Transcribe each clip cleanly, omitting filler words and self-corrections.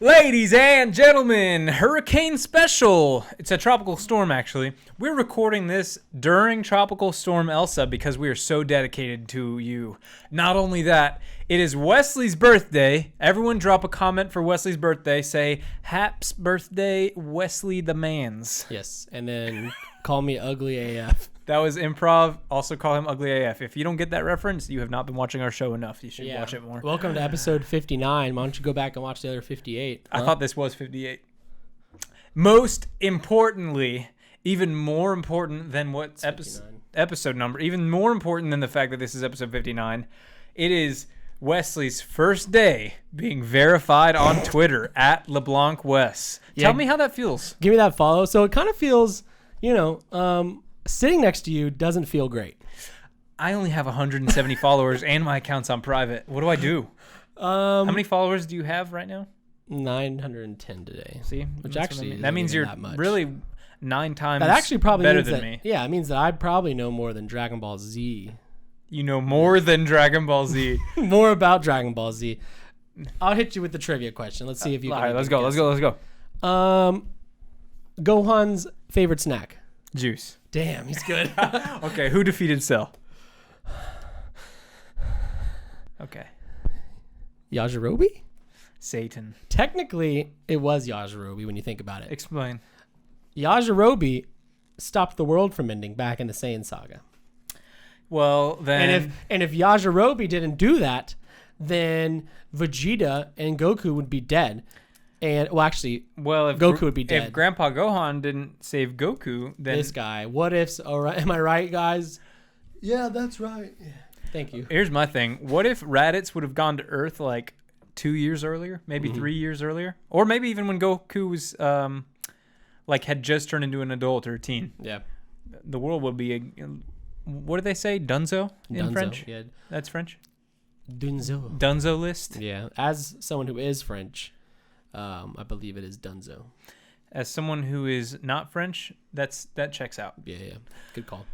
Ladies and gentlemen, hurricane special. It's a tropical storm, actually. We're recording this during Tropical Storm Elsa because we are so dedicated to you. Not only that, it is Wesley's birthday. Everyone drop a comment for Wesley's birthday. Say, Haps birthday, Wesley the Mans. Yes, and then call me Ugly AF. That was improv. Also call him Ugly AF. If you don't get that reference, you have not been watching our show enough. You should watch it more. Welcome to episode 59. Why don't you go back and watch the other 58? I thought this was 58. Most importantly, even more important than what episode number, even more important than the fact that this is episode 59, it is Wesley's first day being verified on Twitter at LeBlancWes. Tell me how that feels. Give me that follow. So it kind of feels, sitting next to you doesn't feel great. I only have 170 followers and my account's on private. What do I do? How many followers do you have right now? 910 today. See? Which actually that means you're really 9 times that actually probably better than me. Yeah, it means that I probably know more than Dragon Ball Z. You know more than Dragon Ball Z. More about Dragon Ball Z. I'll hit you with the trivia question. Let's see if you can. All right, let's go. Gohan's favorite snack? Juice. Damn, he's good. Okay, who defeated Cell? Okay. Yajirobe? Satan. Technically, it was Yajirobe when you think about it. Explain. Yajirobe stopped the world from ending back in the Saiyan saga. Well, then... And if Yajirobe didn't do that, then Vegeta and Goku would be dead. And, well, actually, Goku would be dead. If Grandpa Gohan didn't save Goku, then... This guy. What ifs? All right. Am I right, guys? Yeah, that's right. Yeah. Thank you. Here's my thing. What if Raditz would have gone to Earth like 2 years earlier? Maybe 3 years earlier? Or maybe even when Goku was, had just turned into an adult or a teen. Yeah. The world would be what do they say? Dunzo in French? Yeah. That's French? Dunzo list? Yeah. As someone who is French, I believe it is Dunzo. As someone who is not French, that checks out. Yeah. Good call.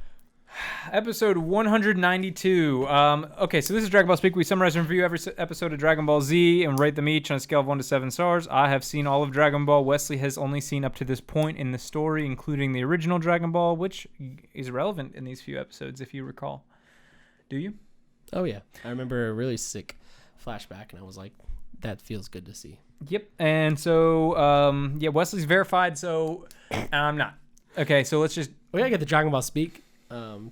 Episode 192. Okay, so this is Dragonball Speak. We summarize and review every episode of Dragon Ball Z and rate them each on a scale of 1 to 7 stars. I have seen all of Dragon Ball. Wesley has only seen up to this point in the story, including the original Dragon Ball, which is relevant in these few episodes, if you recall. Do you? Oh, yeah. I remember a really sick flashback, and I was like, that feels good to see. Yep. And so, Wesley's verified, so I'm not. Okay, so let's just... We gotta get the Dragon Ball Speak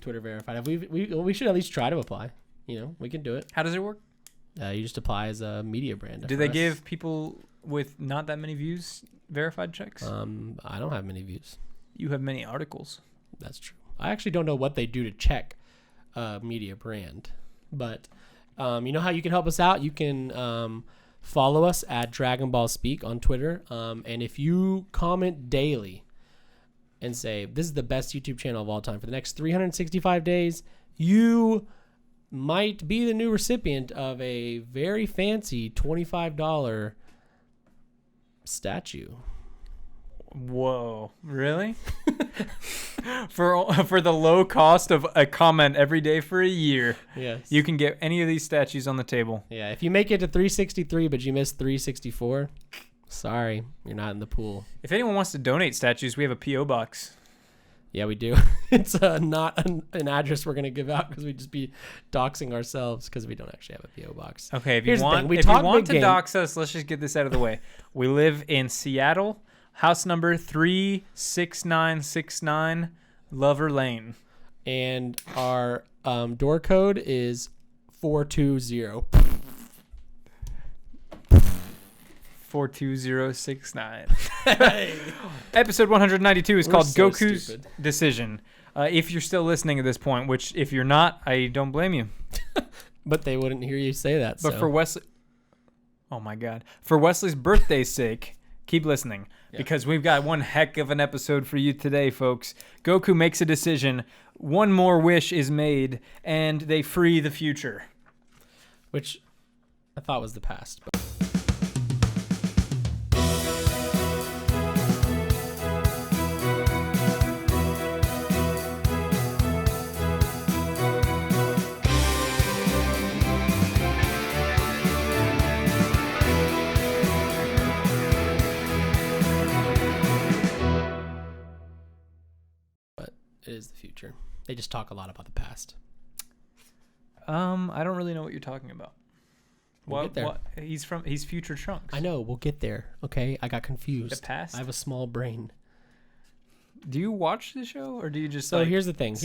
Twitter verified. We should at least try to apply. We can do it. How does it work? You just apply as a media brand. Do they give people with not that many views verified checks? I don't have many views. You have many articles. That's true. I actually don't know what they do to check media brand. But you know how you can help us out? You can follow us at Dragon Ball Speak on Twitter. And if you comment daily and say, this is the best YouTube channel of all time for the next 365 days, you might be the new recipient of a very fancy $25 statue. Whoa, really? For the low cost of a comment every day for a year, yes, you can get any of these statues on the table. Yeah, if you make it to 363 but you missed 364, sorry, you're not in the pool. If anyone wants to donate statues, we have a P.O. box. Yeah, we do. It's not an address we're going to give out because we'd just be doxing ourselves because we don't actually have a P.O. box. Okay, if you want to dox us, let's just get this out of the way. We live in Seattle, house number 36969, Lover Lane. And our door code is 420. 42069. Episode 192 is called Goku's Decision. If you're still listening at this point, which if you're not, I don't blame you. But they wouldn't hear you say that. But for Wesley, oh my God, for Wesley's birthday's sake, keep listening because we've got one heck of an episode for you today, folks. Goku makes a decision. One more wish is made, and they free the future. Which I thought was the past. But It is the future. They just talk a lot about the past. I don't really know what you're talking about. We'll get there. What? He's future Trunks. I know. We'll get there. Okay, I got confused. The past? I have a small brain. Do you watch the show, or do you just So here's the thing.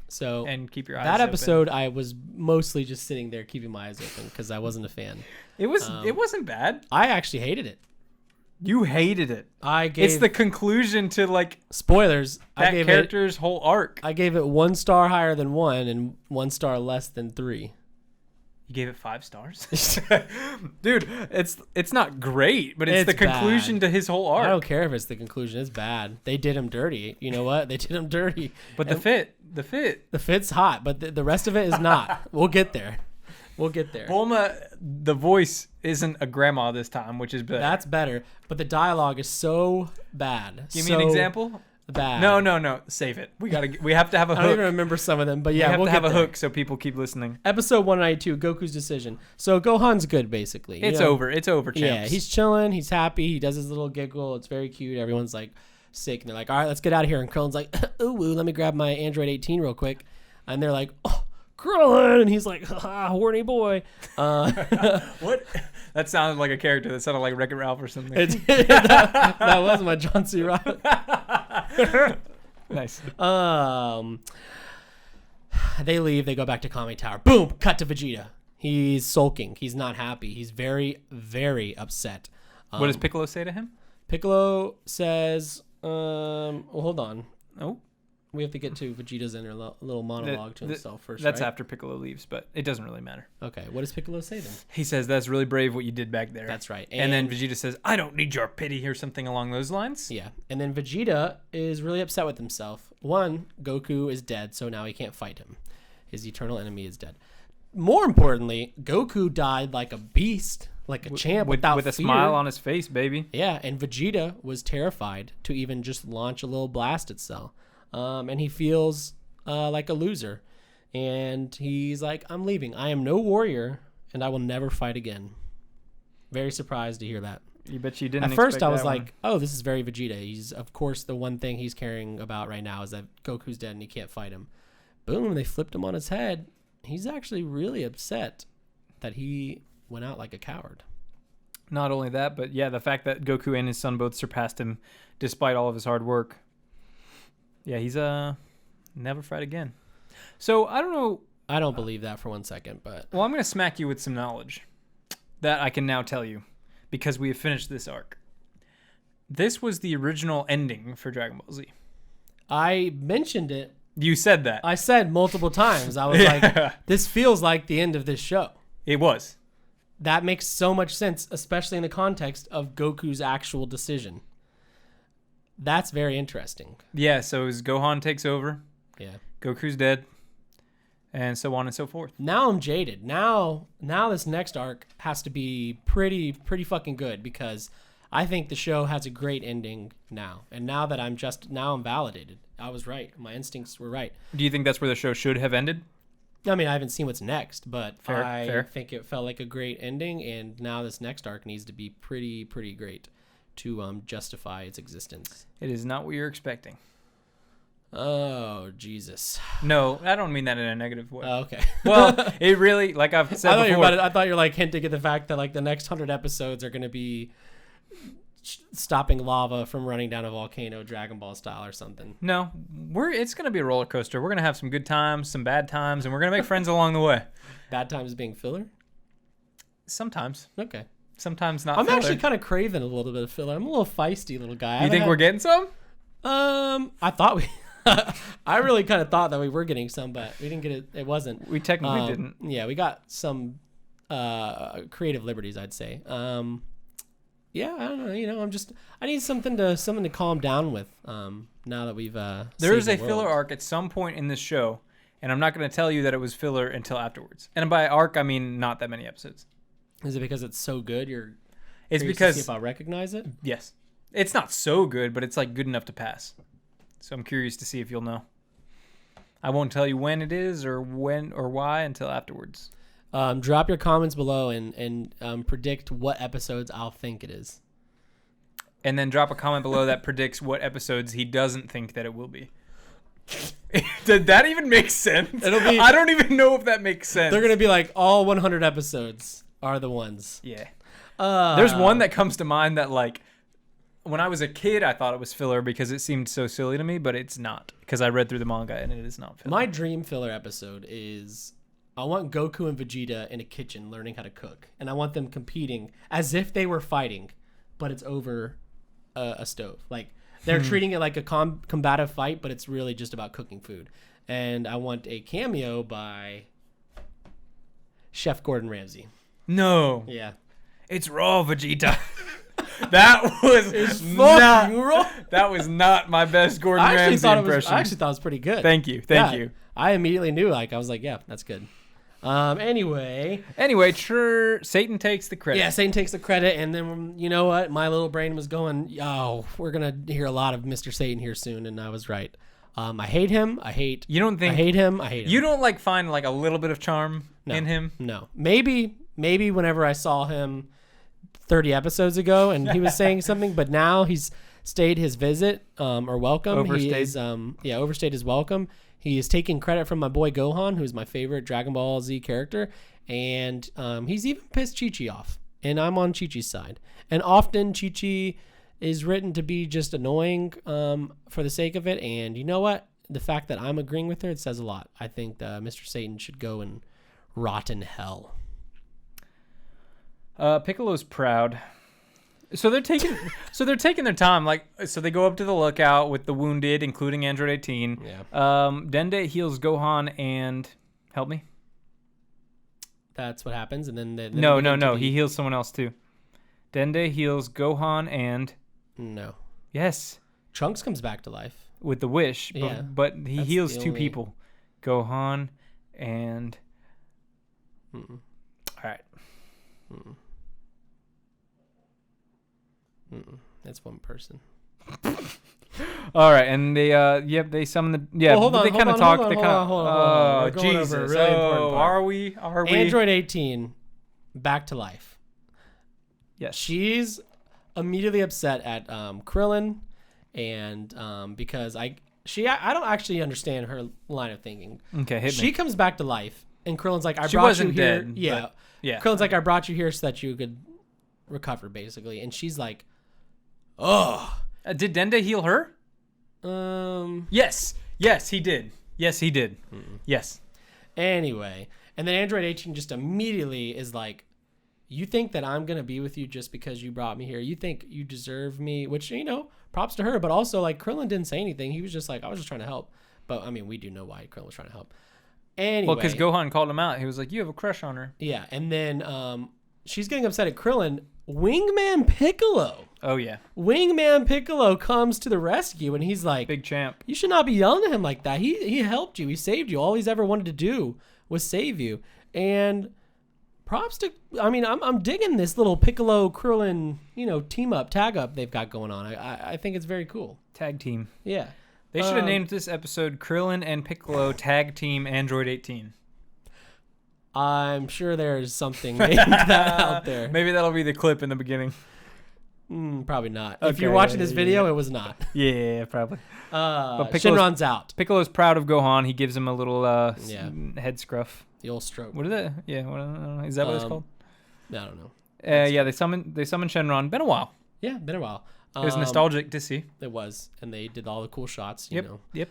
So and keep your eyes that open? episode, I was mostly just sitting there keeping my eyes open because I wasn't a fan. It wasn't bad. I actually hated it. You hated it. It's the conclusion to like spoilers. that character's whole arc. I gave it 1 star higher than 1 and 1 star less than 3. You gave it 5 stars? Dude, it's not great, but it's the conclusion bad. to his whole arc. I don't care if it's the conclusion. It's bad. They did him dirty. You know what? They did him dirty. But And the fit. the fit's hot, but the rest of it is not. We'll get there. Bulma, the voice isn't a grandma this time, which is better. That's better, but the dialogue is so bad. Give me an example. Bad. No. Save it. We have to have a hook. I don't even remember some of them, but yeah, we have to have a there. hook so people keep listening. Episode 192, Goku's decision. So Gohan's good, basically. It's over. It's over, champs. Yeah, he's chilling. He's happy. He does his little giggle. It's very cute. Everyone's like sick, and they're like, "All right, let's get out of here." And Krillin's like, "Ooh, let me grab my Android 18 real quick." And they're like, "Oh, Krillin," and he's like, "Horny boy." What? That sounded like a character. That sounded like Wreck-It Ralph or something. that was my John C. Reilly. Nice. They leave. They go back to Kami Tower. Boom! Cut to Vegeta. He's sulking. He's not happy. He's very, very upset. What does Piccolo say to him? Piccolo says, well, hold on. Oh. We have to get to Vegeta's inner little monologue to himself first, That's right? after Piccolo leaves, but it doesn't really matter. Okay, what does Piccolo say then? He says, "That's really brave what you did back there." That's right. And then Vegeta says, "I don't need your pity," or something along those lines. Yeah, and then Vegeta is really upset with himself. One, Goku is dead, so now he can't fight him. His eternal enemy is dead. More importantly, Goku died like a beast, like a champ, with without a fear. smile on his face, baby. Yeah, and Vegeta was terrified to even just launch a little blast at Cell. And he feels like a loser. And he's like, "I'm leaving. I am no warrior, and I will never fight again." Very surprised to hear that. You bet you didn't. At first, expect I was that like, one. "Oh, this is very Vegeta." He's, of course, the one thing he's caring about right now is that Goku's dead and he can't fight him. Boom, they flipped him on his head. He's actually really upset that he went out like a coward. Not only that, but yeah, the fact that Goku and his son both surpassed him despite all of his hard work. Yeah, he's never fight again. So I don't know. I don't believe that for 1 second, but Well, I'm going to smack you with some knowledge that I can now tell you because we have finished this arc. This was the original ending for Dragon Ball Z. I mentioned it. You said that. I said multiple times. I was like, "This feels like the end of this show." It was. That makes so much sense, especially in the context of Goku's actual decision. That's very interesting. Yeah, so as Gohan takes over, Yeah. Goku's dead, and so on and so forth. Now I'm jaded. Now this next arc has to be pretty fucking good because I think the show has a great ending now. And now that I'm validated. I was right. My instincts were right. Do you think that's where the show should have ended? I mean, I haven't seen what's next, but Fair, I fair. think it felt like a great ending, and now this next arc needs to be pretty great to justify its existence. It is not what you're expecting. Oh, Jesus. No, I don't mean that in a negative way. Oh, okay. Well, it really, like I've said before. I thought you're like hinting at the fact that like the next 100 episodes are going to be stopping lava from running down a volcano, Dragon Ball style or something. No, it's going to be a roller coaster. We're going to have some good times, some bad times, and we're going to make friends along the way. Bad times being filler? Really Okay. Sometimes not I'm filler. actually kind of craving a little bit of filler. I'm a little feisty little guy. You think we're getting some? I thought we... I really kind of thought that we were getting some, but we didn't get it. It wasn't. We technically didn't. Yeah, we got some creative liberties, I'd say. Yeah, I don't know. I need something to calm down with. Now that we've There is a filler arc at some point in this show, and I'm not going to tell you that it was filler until afterwards. And by arc, I mean not that many episodes. Is it because it's so good? It's curious because to see if I'll recognize it. Yes, it's not so good, but it's like good enough to pass. So I'm curious to see if you'll know. I won't tell you when it is or when or why until afterwards. Drop your comments below and predict what episodes I'll think it is. And then drop a comment below that predicts what episodes he doesn't think that it will be. Did that even make sense? I don't even know if that makes sense. They're gonna be like all 100 episodes are the ones. Yeah. There's one that comes to mind that like when I was a kid I thought it was filler because it seemed so silly to me, but it's not because I read through the manga and it is not filler. My dream filler episode is I want Goku and Vegeta in a kitchen learning how to cook, and I want them competing as if they were fighting, but it's over a stove. Like they're treating it like a combative fight, but it's really just about cooking food. And I want a cameo by Chef Gordon Ramsay. No. Yeah. It's raw Vegeta. That was not my best Gordon Ramsay impression. I actually thought it was pretty good. Thank you. I immediately knew. Like I was like, yeah, that's good. Anyway, Satan takes the credit. Yeah, Satan takes the credit, and then you know what? My little brain was going, "Oh, we're gonna hear a lot of Mr. Satan here soon," and I was right. I hate him. I hate him. You don't like find like a little bit of charm in him? No. Maybe whenever I saw him 30 episodes ago, and he was saying something, but now he's stayed his visit or welcome. Overstayed. He is, overstayed his welcome. He is taking credit from my boy Gohan, who's my favorite Dragon Ball Z character, and he's even pissed Chi-Chi off, and I'm on Chi-Chi's side. And often Chi-Chi is written to be just annoying for the sake of it, and you know what? The fact that I'm agreeing with her, it says a lot. I think Mr. Satan should go and rot in hell. Piccolo's proud. So they're taking their time. Like, so they go up to the lookout with the wounded, including Android 18. Yeah. Dende heals Gohan and help me. That's what happens, and then no. He heals someone else too. Dende heals Gohan and no. Yes. Trunks comes back to life with the wish. Yeah. But he heals two people. Gohan and. All right. That's one person. All right, and they summon the Well, they kind of talk. They kind of. Oh, Jesus! Really important part. Are we? Android 18, back to life. Yes. She's immediately upset at Krillin, and because I don't actually understand her line of thinking. Okay, hit me. She comes back to life, and Krillin's like, She wasn't here. dead, Yeah, but- yeah. Krillin's like, I brought you here so that you could recover, basically, and she's like, oh. Did Dende heal her? Yes, he did. Yes, he did. Yes. Anyway, and then Android 18 just immediately is like, you think that I'm going to be with you just because you brought me here? You think you deserve me? Which, props to her, but also, like, Krillin didn't say anything. He was just like, I was just trying to help. But, I mean, we do know why Krillin was trying to help. Anyway. Well, because Gohan called him out. He was like, you have a crush on her. Yeah, and then she's getting upset at Krillin. Wingman Piccolo. Oh, yeah. Wingman Piccolo comes to the rescue, and he's like, big champ. You should not be yelling at him like that. He helped you. He saved you. All he's ever wanted to do was save you. And props to, I'm digging this little Piccolo Krillin, tag up they've got going on. I think it's very cool. Tag team. Yeah. They should have named this episode Krillin and Piccolo Tag Team Android 18. I'm sure there's something named that out there. Maybe that'll be the clip in the beginning. Probably not. Okay, if you're watching this video, it was not. Yeah, probably. But Shenron's out. Piccolo's proud of Gohan. He gives him a little head scruff. The old stroke. What is that? Yeah, is that what it's called? I don't know. They summoned Shenron. Been a while. Yeah, been a while. It was nostalgic to see. It was, and they did all the cool shots. Yep.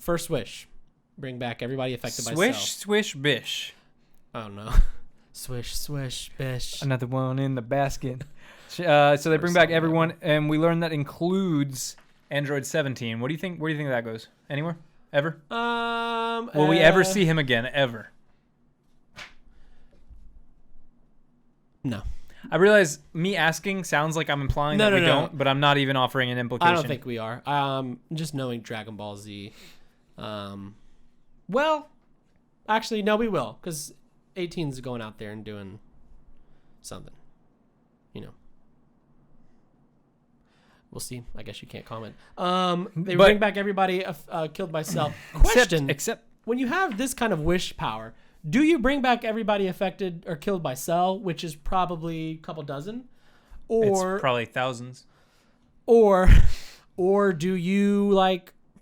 First wish, bring back everybody affected by Swish, Cell. swish, bish. I don't know. Swish, swish, bish. Another one in the basket. So they bring back everyone, and we learn that includes Android 17. What do you think? Where do you think that goes? Anywhere? Ever? Will we ever see him again? Ever? No. I realize me asking sounds like I'm implying that we don't, but I'm not even offering an implication. I don't think we are. Just knowing Dragon Ball Z. Well, actually, no, we will, because 18's going out there and doing something. We'll see. I guess you can't comment. They bring back everybody killed by Cell. Question: Except when you have this kind of wish power, do you bring back everybody affected or killed by Cell, which is probably a couple dozen, or it's probably thousands, or do you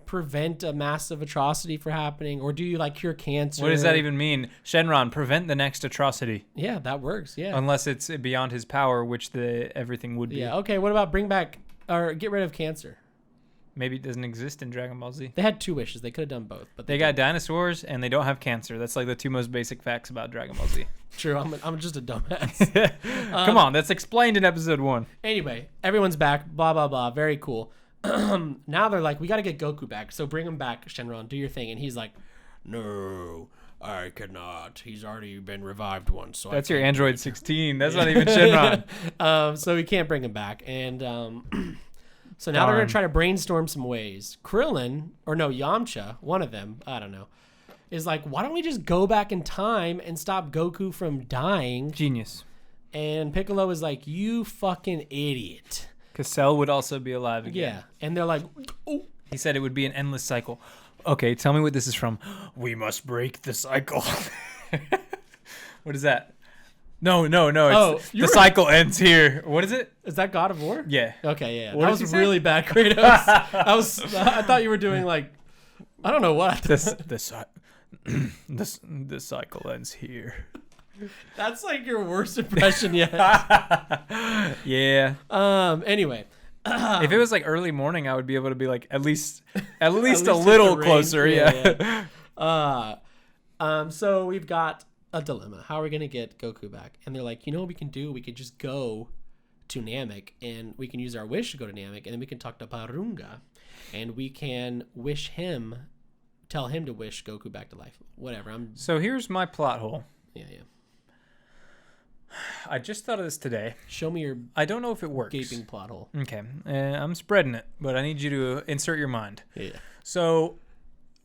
prevent a massive atrocity from happening, or do you like cure cancer? What does that even mean? Shenron, prevent the next atrocity. Yeah, that works. Yeah. Unless it's beyond his power, which everything would be. Yeah. Okay. What about bring back or get rid of cancer? Maybe it doesn't exist in Dragon Ball Z. They had 2 wishes. They could have done both, but they got dinosaurs and they don't have cancer. That's like the 2 most basic facts about Dragon Ball Z. True. I'm just a dumbass. Come on, that's explained in episode 1. Anyway, everyone's back. Blah blah blah. Very cool. Now they're like, we got to get Goku back. So bring him back, Shenron. Do your thing. And he's like, no, I cannot. He's already been revived once. So that's your Android 16. That's not even Shenron. So we can't bring him back. And so now they're going to try to brainstorm some ways. Krillin, or no, Yamcha, one of them, I don't know, is like, why don't we just go back in time and stop Goku from dying? Genius. And Piccolo is like, you fucking idiot. Because Cell would also be alive again. Yeah. And they're like, oh. He said it would be an endless cycle. Okay, tell me what this is from. We must break the cycle. What is that? No. It's the cycle ends here. What is it? Is that God of War? Yeah. Okay, yeah. What That was really bad, Kratos. I thought you were doing like, I don't know what. The cycle ends here. That's like your worst impression yet. Yeah. Anyway. If it was like early morning, I would be able to be like at least a little closer. Yeah. So we've got a dilemma. How are we gonna get Goku back? And they're like, you know what we can do? We could just go to Namek, and we can use our wish to go to Namek, and then we can talk to Parunga, and we can tell him to wish Goku back to life. Whatever. So here's my plot hole. Yeah. I just thought of this today. Show me your. I don't know if it works. Gaping plot hole. Okay, I'm spreading it, but I need you to insert your mind. Yeah. So,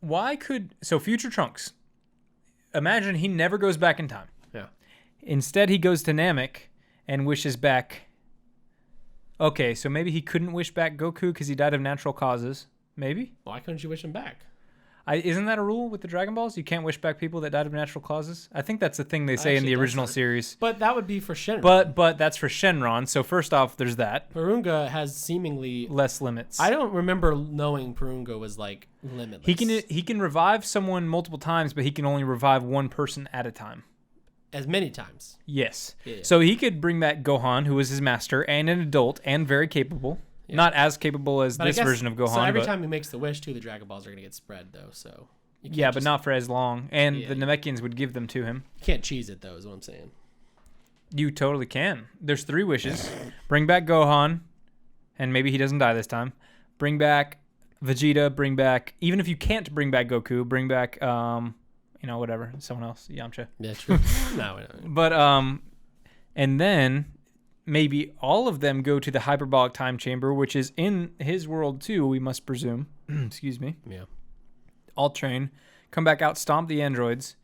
future Trunks? Imagine he never goes back in time. Yeah. Instead, he goes to Namek and wishes back. Okay, so maybe he couldn't wish back Goku because he died of natural causes. Maybe. Why couldn't you wish him back? Isn't that a rule with the Dragon Balls? You can't wish back people that died of natural causes? I think that's the thing they say in the original series. But that would be for Shenron. But that's for Shenron. So first off, there's that. Parunga has seemingly less limits. I don't remember knowing Parunga was like limitless. He can revive someone multiple times, but he can only revive one person at a time. As many times. Yes. Yeah. So he could bring back Gohan, who was his master and an adult and very capable. Yeah. Not as capable as this version of Gohan. So every time he makes the wish, the Dragon Balls are going to get spread, though. So yeah, but not for as long. And the Namekians would give them to him. You can't cheese it, though, is what I'm saying. You totally can. There's 3 wishes. Bring back Gohan, and maybe he doesn't die this time. Bring back Vegeta. Bring back... Even if you can't bring back Goku, bring back, whatever. Someone else. Yamcha. Yeah, true. No. But, and then... Maybe all of them go to the hyperbolic time chamber, which is in his world too, we must presume. Excuse me. Yeah. All train, come back out, stomp the androids.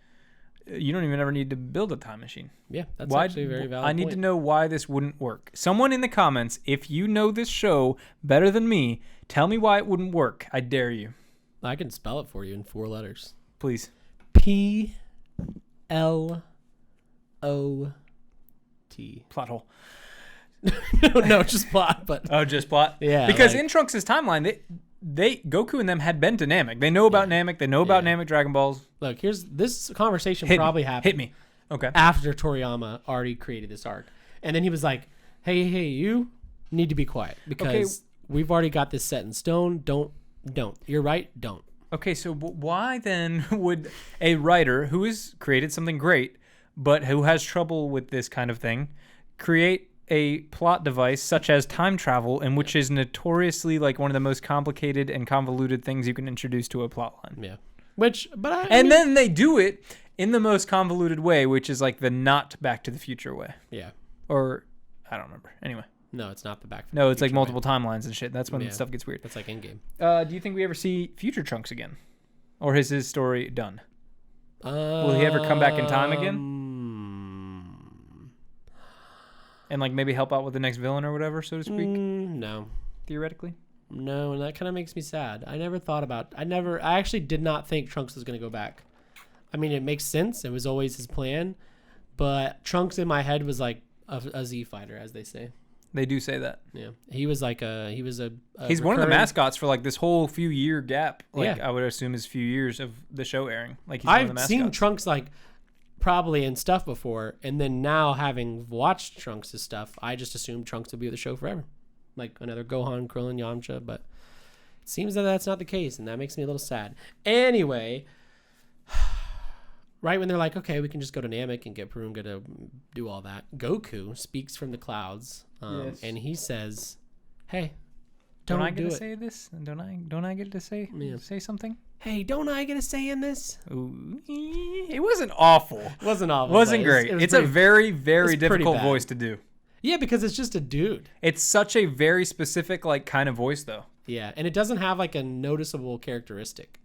You don't even ever need to build a time machine. Yeah, that's actually a very valid I need to know why this wouldn't work. Someone in the comments, if you know this show better than me, tell me why it wouldn't work. I dare you. I can spell it for you in 4 letters. Please. PLOT. Plot hole. no, just plot. But just plot. Yeah, because in Trunks' timeline, they Goku and them had been to Namek. They know about Namek. They know about Namek Dragon Balls. Look, here's this conversation probably happened. Hit me. Okay. After Toriyama already created this arc, and then he was like, "Hey, you need to be quiet because we've already got this set in stone. Don't. You're right. Don't." Okay, so why then would a writer who has created something great, but who has trouble with this kind of thing, create a plot device such as time travel, and which is notoriously like one of the most complicated and convoluted things you can introduce to a plot line? Yeah. Then they do it in the most convoluted way, which is like the not Back to the Future way. Yeah. Or I don't remember. Anyway. No, it's not the Back to the No, it's Future like multiple timelines and shit. That's when stuff gets weird. That's like Endgame. Do you think we ever see Future Trunks again? Or is his story done? Will he ever come back in time again? And like maybe help out with the next villain or whatever, so to speak? No. Theoretically? No, and that kind of makes me sad. I actually did not think Trunks was going to go back. I mean, it makes sense. It was always his plan. But Trunks in my head was like a Z fighter, as they say. They do say that. Yeah, he was like a He's one of the recurring- mascots for like this whole few year gap. Like Yeah. I would assume is few years of the show airing. Like he's one of the I've mascots. seen Trunks like probably in stuff before, and then now having watched Trunks' stuff, I just assumed Trunks would be with the show forever, like another Gohan, Krillin, Yamcha. But it seems that that's not the case, and that makes me a little sad. Anyway, right when they're like, okay, we can just go to Namek and get Purunga to do all that, Goku speaks from the clouds, Yes. and he says, "Hey, Don't I do get to it. say this? Don't I get to say Yeah. say something? Hey, don't I get a say in this?" Ooh, it wasn't awful. It wasn't awful. Wasn't but great. it was It's a pretty- very, very it's pretty difficult bad. voice to do. yeah, because it's just a dude. It's such a very specific like kind of voice though. Yeah, and it doesn't have like a noticeable characteristic.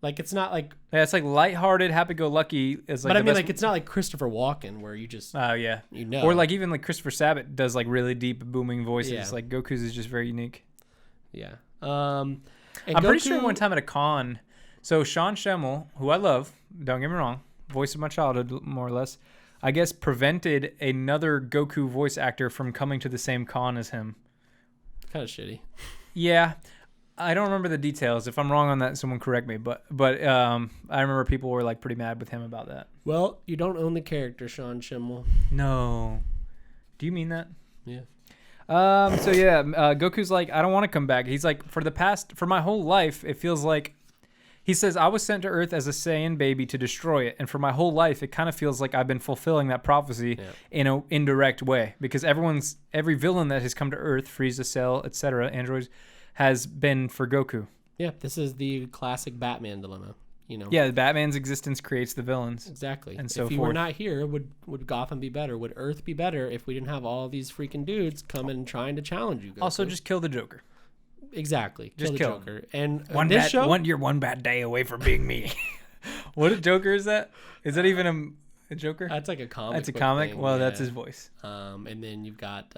Like it's not like, Yeah, it's like lighthearted, happy-go-lucky. Is like but I the mean, best- like it's not like Christopher Walken where you just Oh yeah, you know, or like even like Christopher Sabat does like really deep booming voices. Yeah. Like Goku's is just very unique. yeah. I'm And pretty sure Goku- one time at a con, so Sean Schemmel, who I love, don't get me wrong, voice of my childhood more or less, I guess prevented another Goku voice actor from coming to the same con as him. kind of shitty. Yeah, I don't remember the details. If I'm wrong on that, someone correct me. But I remember people were like pretty mad with him about that. Well, you don't own the character, Sean Schimmel. No, do you mean that? Yeah. So yeah, Goku's like, I don't want to come back. He's like, for my whole life, it feels like, he says, I was sent to Earth as a Saiyan baby to destroy it. And for my whole life, it kind of feels like I've been fulfilling that prophecy in an indirect way. Because every villain that has come to Earth, Frieza, Cell, etc., androids, has been for Goku. Yeah, this is the classic Batman dilemma. You know. Yeah, Batman's existence creates the villains. Exactly. And so if you were forth. not here, would Gotham be better? Would Earth be better if we didn't have all these freaking dudes coming and trying to challenge you? Goku? Also, just kill the Joker. exactly. just the kill him. Joker. And You're show, one bad day away from being me. What a Joker is that? Is that even a Joker? that's like a comic. That's a book comic. thing, Well, that's yeah. his voice. And then you've got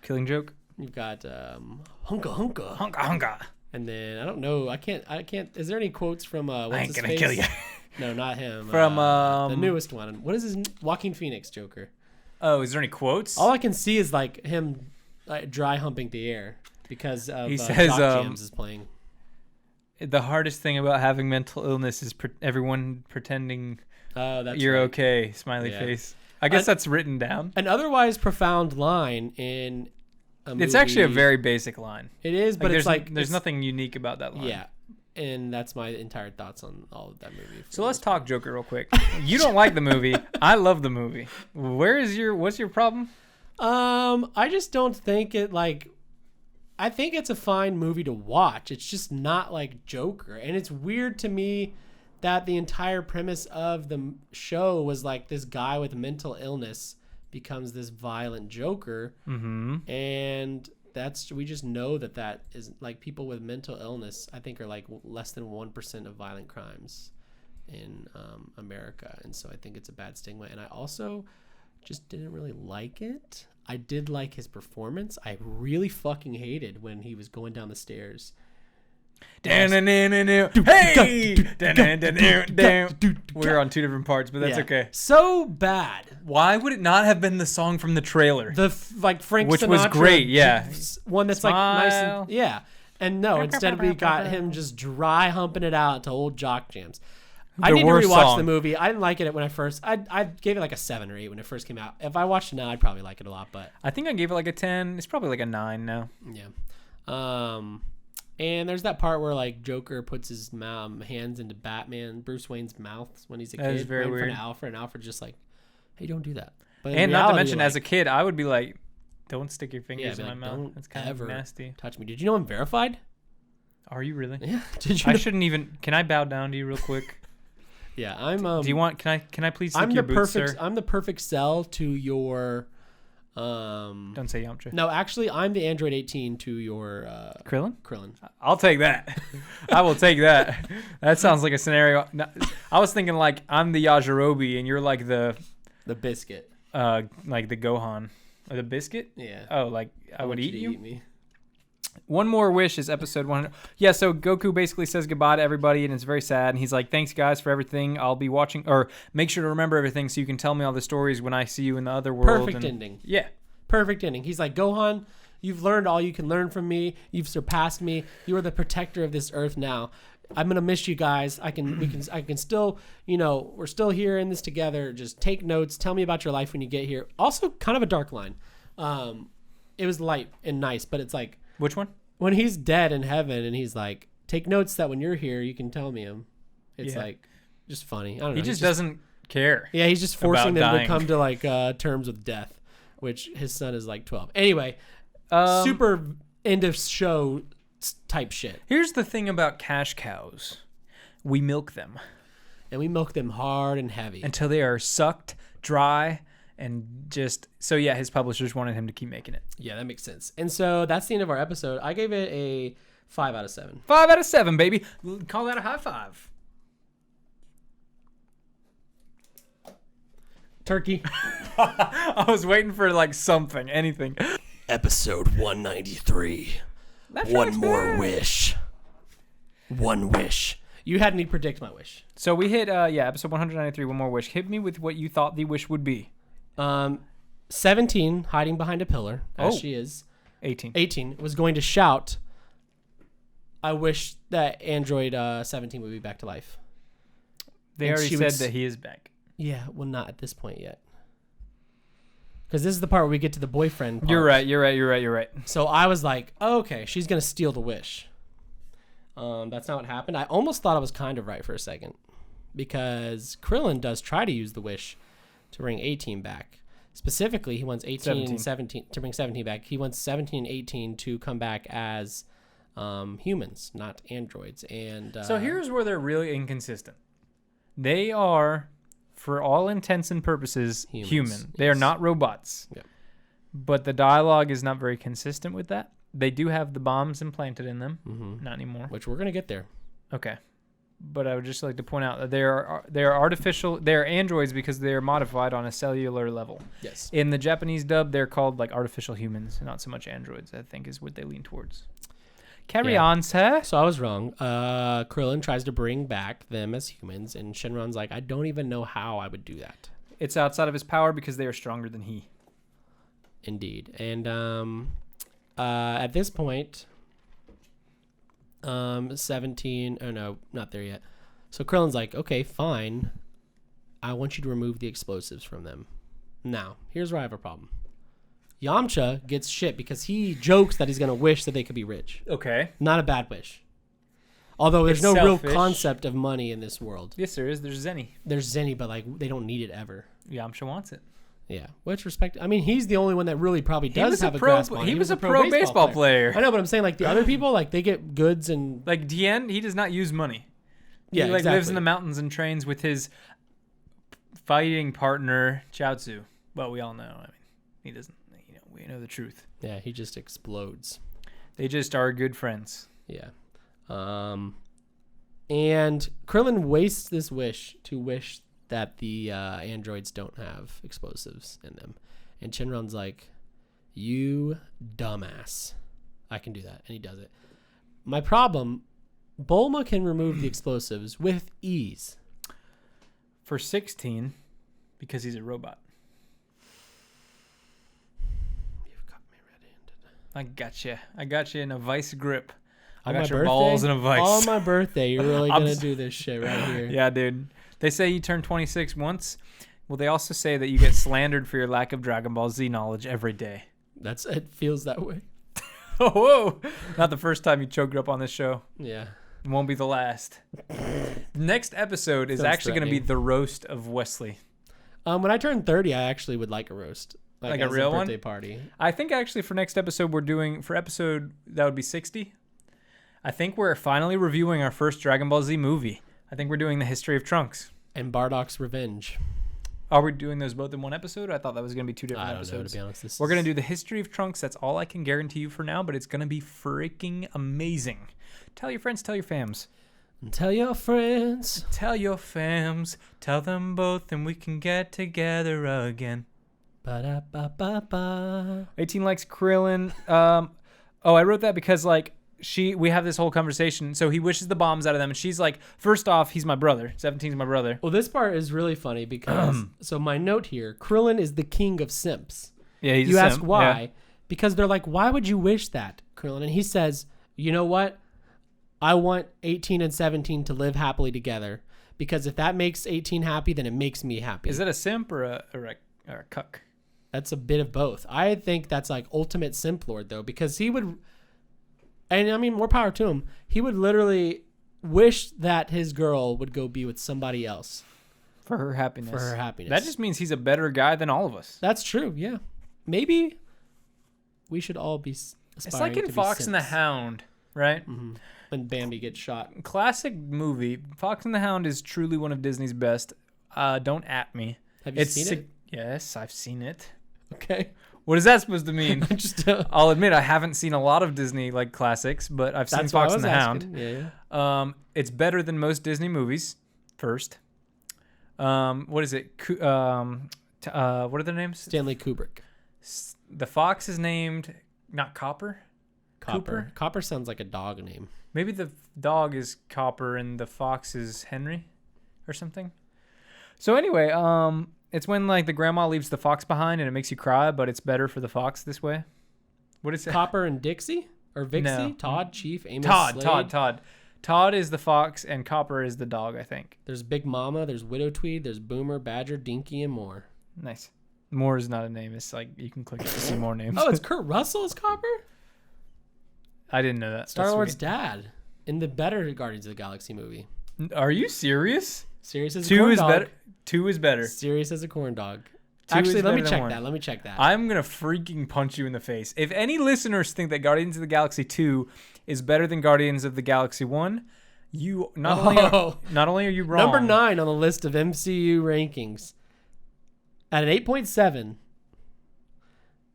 Killing Joke. Hunka Hunka. Hunka hunka. And then I don't know. I can't. Is there any quotes from? What's I ain't his gonna face? kill you. No, not him. From, the newest one. What is his? Joaquin Phoenix Joker. Oh, is there any quotes? All I can see is like him dry humping the air because of He says, Jock Jams is playing. The hardest thing about having mental illness is everyone pretending Oh, that's you're right. okay. Smiley Yeah. face. I guess that's written down. An otherwise profound line in a movie. It's actually a very basic line. It is, but it's like there's it's- nothing unique about that line. Yeah, and that's my entire thoughts on all of that movie. So let's talk Joker real quick. You don't like the movie. I love the movie. What's your problem? I just don't think it like. I think it's a fine movie to watch. It's just not like Joker, and it's weird to me that the entire premise of the show was like this guy with mental illness becomes this violent Joker, and we just know that is like people with mental illness. I think are like less than 1% of violent crimes in America, and so I think it's a bad stigma. And I also just didn't really like it. I did like his performance. I really fucking hated when he was going down the stairs. Hey! We're on two different parts, but that's Yeah. okay. So bad. Why would it not have been the song from the trailer? The like Frank Which Sinatra was great, yeah. one that's like nice Smile. and yeah. And no, instead we got him just dry humping it out to old Jock Jams. I The need to worst rewatch song. the movie. I didn't like it when I first. I gave it like a 7 or 8 when it first came out. If I watched it now, I'd probably like it a lot. But I think I gave it like a 10. It's probably like a 9 now. yeah. And there's that part where like Joker puts his hands into Bruce Wayne's mouth when he's a That kid. is very right in front weird. of Alfred, and Alfred's just like, "Hey, don't do that." But And not to mention, as a kid, I would be like, don't stick your fingers in my mouth. Don't That's kind of ever nasty. touch me. Did you know I'm verified? Are you really? Yeah. Did you? I know? shouldn't even. Can I bow down to you real quick? Yeah, I'm. Do you want? Can I please lick I'm your the boots, perfect. sir? I'm the perfect cell to your. Don't say Yamcha. No, actually, I'm the Android 18 to your Krillin? Krillin. I'll take that. I will take that. That sounds like a scenario. No, I was thinking like I'm the Yajirobe and you're like the biscuit. like the Gohan or the biscuit. Yeah. Oh, like I would want eat to you. Eat me. One more wish is episode 100. Yeah, so Goku basically says goodbye to everybody, and it's very sad. And he's like, "Thanks, guys, for everything. I'll be watching, or make sure to remember everything so you can tell me all the stories when I see you in the other world." Perfect and, ending. Yeah, Perfect ending. He's like, Gohan, you've learned all you can learn from me. You've surpassed me. You are the protector of this earth now. I'm gonna miss you guys. I can still, we're still here in this together. Just take notes. Tell me about your life when you get here. Also, kind of a dark line. It was light and nice, but it's like, which one? When he's dead in heaven and he's like, take notes that when you're here, you can tell me him. It's like just funny. I don't know. He just doesn't care. Yeah, he's just forcing them dying. to come to like terms with death, which his son is like 12. Anyway, super end of show type shit. Here's the thing about cash cows. We milk them. And we milk them hard and heavy. Until they are sucked dry and just... So yeah, his publishers wanted him to keep making it. Yeah, that makes sense. And so that's the end of our episode. I gave it a 5 out of 7. 5 out of 7, baby. Call that a high five. Turkey. I was waiting for like something, anything. Episode 193. One more wish. One wish. You had me predict my wish. So we hit, episode 193, one more wish. Hit me with what you thought the wish would be. 17, hiding behind a pillar, as she is. 18 was going to shout, I wish that Android 17 would be back to life. They already said that he is back. Yeah, well, not at this point yet. Because this is the part where we get to the boyfriend part. You're right. So I was like, oh, okay, she's going to steal the wish. That's not what happened. I almost thought I was kind of right for a second. Because Krillin does try to use the wish to bring 18 back. Specifically, he wants 18 and 17 to bring 17 back. He wants 17 and 18 to come back as humans, not androids. And so here's where they're really inconsistent. They are, for all intents and purposes, human. They are not robots. Yep. But the dialogue is not very consistent with that. They do have the bombs implanted in them. Mm-hmm. Not anymore. Which we're going to get there. Okay. But I would just like to point out that they are artificial. They are androids because they are modified on a cellular level. Yes. In the Japanese dub, they're called like artificial humans, not so much androids. I think is what they lean towards. Carry on, sir. So I was wrong. Krillin tries to bring back them as humans, and Shenron's like, I don't even know how I would do that. It's outside of his power because they are stronger than he. Indeed. And at this point, 17... Oh, no, not there yet. So Krillin's like, okay, fine. I want you to remove the explosives from them. Now, here's where I have a problem. Yamcha gets shit because he jokes that he's going to wish that they could be rich. Okay. Not a bad wish. Although there's no selfish. real concept of money in this world. Yes, there is. There's Zenny. There's Zenny, but like they don't need it ever. Yamcha wants it. Yeah. Which respect? I mean, he's the only one that really probably does have a grasp on it. He was a pro baseball player. I know, but I'm saying like the other people, like they get goods and like Tien, he does not use money. Yeah, he like exactly. lives in the mountains and trains with his fighting partner Chaozu. Well, we all know. I mean, he doesn't. We know the truth. Yeah, he just explodes. They just are good friends. Yeah. And Krillin wastes this wish to wish that the androids don't have explosives in them. And Shenron's like, you dumbass. I can do that. And he does it. My problem, Bulma can remove the explosives with ease. For 16, because he's a robot. I got you in a vice grip. I got your balls in a vice. On my birthday, you're really going to do this shit right here. Yeah, dude. They say you turn 26 once. Well, they also say that you get slandered for your lack of Dragon Ball Z knowledge every day. It feels that way. Oh, whoa. Not the first time you choked up on this show. Yeah. It won't be the last. The next episode is actually going to be the roast of Wesley. When I turn 30, I actually would like a roast. Like a real birthday one? Party. I think actually for next episode for episode that would be 60. I think we're finally reviewing our first Dragon Ball Z movie. I think we're doing the history of Trunks. And Bardock's Revenge. Are we doing those both in one episode? I thought that was going to be two different episodes. I don't know, to be honest. We're going to do the history of Trunks. That's all I can guarantee you for now, but it's going to be freaking amazing. Tell your friends, tell your fams. Tell your friends. Tell your fams. Tell them both and we can get together again. Ba-da-ba-ba-ba. 18 likes Krillin. I wrote that because like we have this whole conversation. So he wishes the bombs out of them, and she's like, first off, he's my brother. 17's my brother. Well, this part is really funny because so my note here, Krillin is the king of simps. Yeah, he's You a ask simp, why. yeah. Because they're like, why would you wish that, Krillin? And he says, you know what? I want 18 and 17 to live happily together. Because if that makes 18 happy, then it makes me happy. Is it a simp or a cuck? That's a bit of both. I think that's like ultimate simp lord, though, because he would, and I mean, more power to him. He would literally wish that his girl would go be with somebody else For her happiness. for her happiness. That just means he's a better guy than all of us. That's true. Yeah, maybe we should all be aspiring It's like in to be Fox and the simps. Hound, right? Mhm. When Bambi gets shot. Classic movie. Fox and the Hound is truly one of Disney's best. Don't at me. Have you seen it? Yes, I've seen it. Okay. What is that supposed to mean? Just I'll admit I haven't seen a lot of Disney like classics, but I've seen that's why I Fox was and the asking. Hound. Yeah. It's better than most Disney movies. First, what is it? What are their names? Stanley Kubrick. The fox is named not Copper. Copper. Cooper? Copper sounds like a dog name. Maybe the dog is Copper and the fox is Henry, or something. So anyway, it's when like the grandma leaves the fox behind and it makes you cry, but it's better for the fox this way. What is it? Copper and Dixie or Vixie? No. Todd, Chief, Amos, Todd. Slade. Todd is the fox and Copper is the dog, I think. There's Big Mama. There's Widow Tweed. There's Boomer, Badger, Dinky, and more. Nice. More is not a name. It's like you can click it to see more names. Oh, it's Kurt Russell as Copper? I didn't know that. Star That's Lord's sweet. dad in the better Guardians of the Galaxy movie. Are you serious? Serious as a Two corn is dog. better. Two is better. Serious as a corn dog. Two Actually, is let me better than check one. that. Let me check that. I'm gonna freaking punch you in the face. If any listeners think that Guardians of the Galaxy 2 is better than Guardians of the Galaxy 1, you not only are you wrong. Number 9 on the list of MCU rankings at an 8.7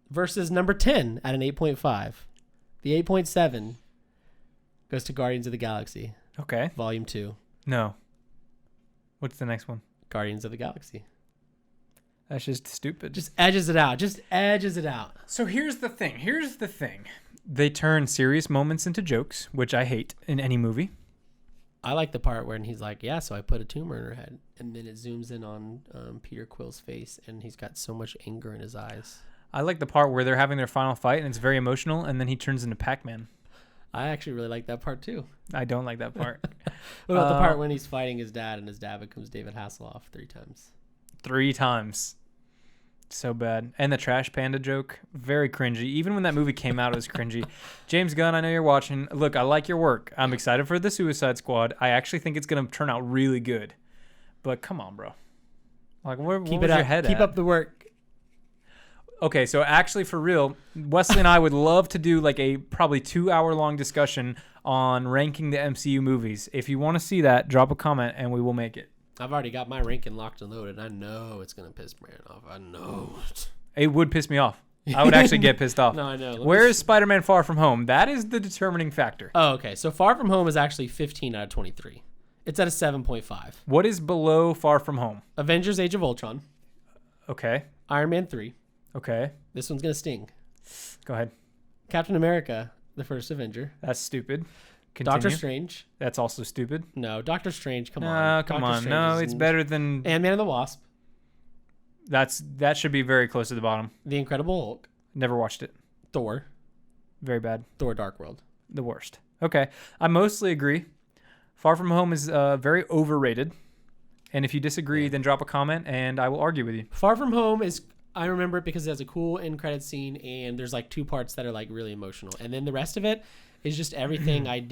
versus number 10 at an 8.5. The 8.7 goes to Guardians of the Galaxy, Okay. Volume 2. No. What's the next one? Guardians of the Galaxy. That's just stupid. Just edges it out. Just edges it out. So here's the thing. They turn serious moments into jokes, which I hate in any movie. I like the part when he's like, yeah, so I put a tumor in her head. And then it zooms in on Peter Quill's face, and he's got so much anger in his eyes. I like the part where they're having their final fight and it's very emotional, and then he turns into Pac-Man. I actually really like that part, too. I don't like that part. What about the part when he's fighting his dad, and his dad becomes David Hasselhoff 3 times? 3 times. So bad. And the trash panda joke, very cringy. Even when that movie came out, it was cringy. James Gunn, I know you're watching. Look, I like your work. I'm excited for the Suicide Squad. I actually think it's going to turn out really good. But come on, bro. Like, where was your head at? Keep up the work. Okay, so actually, for real, Wesley and I would love to do like a probably 2-hour-long discussion on ranking the MCU movies. If you want to see that, drop a comment and we will make it. I've already got my ranking locked and loaded. I know it's going to piss Brandon off. I know it. It would piss me off. I would actually get pissed off. No, I know. Where is Spider-Man Far From Home? That is the determining factor. Oh, okay. So Far From Home is actually 15 out of 23. It's at a 7.5. What is below Far From Home? Avengers Age of Ultron. Okay. Iron Man 3. Okay. This one's going to sting. Go ahead. Captain America, the first Avenger. That's stupid. Continue. Doctor Strange. That's also stupid. No, Doctor Strange. Come No, on. come Doctor on. Strange No, is it's better than... Ant-Man and the Wasp. That should be very close to the bottom. The Incredible Hulk. Never watched it. Thor. Very bad. Thor Dark World. The worst. Okay. I mostly agree. Far From Home is very overrated. And if you disagree, then drop a comment and I will argue with you. Far From Home is... I remember it because it has a cool end credit scene, and there's like 2 parts that are like really emotional, and then the rest of it is just everything I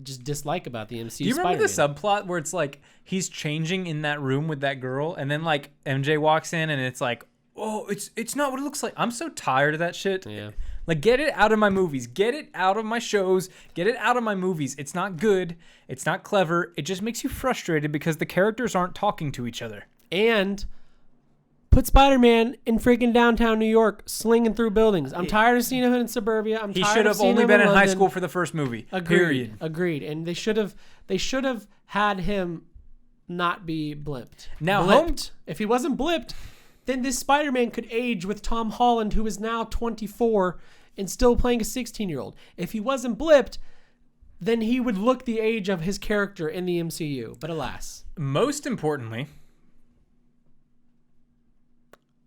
just dislike about the MCU. Do you remember Spider-Man. the subplot where it's like he's changing in that room with that girl, and then like MJ walks in, and it's like, oh, it's not what it looks like. I'm so tired of that shit. Yeah. Like, get it out of my movies. Get it out of my shows. Get it out of my movies. It's not good. It's not clever. It just makes you frustrated because the characters aren't talking to each other. And put Spider-Man in freaking downtown New York, slinging through buildings. I'm tired of seeing him in suburbia. He should have only been in high school for the first movie. Period. Agreed. And they should have had him not be blipped. Now, blipped. If he wasn't blipped, then this Spider-Man could age with Tom Holland, who is now 24 and still playing a 16-year-old. If he wasn't blipped, then he would look the age of his character in the MCU. But alas. Most importantly,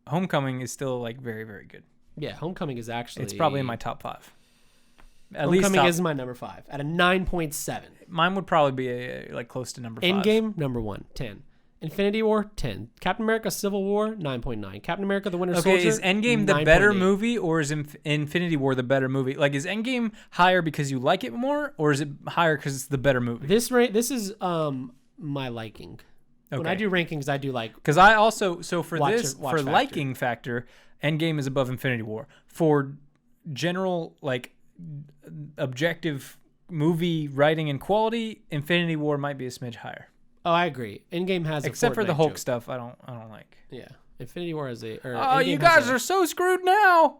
Homecoming is still like very, very good. Yeah, Homecoming is actually... It's probably in my top 5. Homecoming is my number 5 at a 9.7. Mine would probably be like close to number 5. Endgame, number 1, 10. Infinity War, 10. Captain America Civil War, 9.9. Captain America The Winter Soldier, is Endgame the 9.8. better movie, or is Infinity War the better movie? Like, is Endgame higher because you like it more, or is it higher because it's the better movie? This is my liking. When I do rankings, I do like... Because I also... So for watch this, for factor. liking factor, Endgame is above Infinity War. For general, like, objective movie writing and quality, Infinity War might be a smidge higher. Oh, I agree. Endgame has except for the Hulk joke. stuff. I don't like. Yeah, Infinity War is a. Oh, you guys are so screwed now.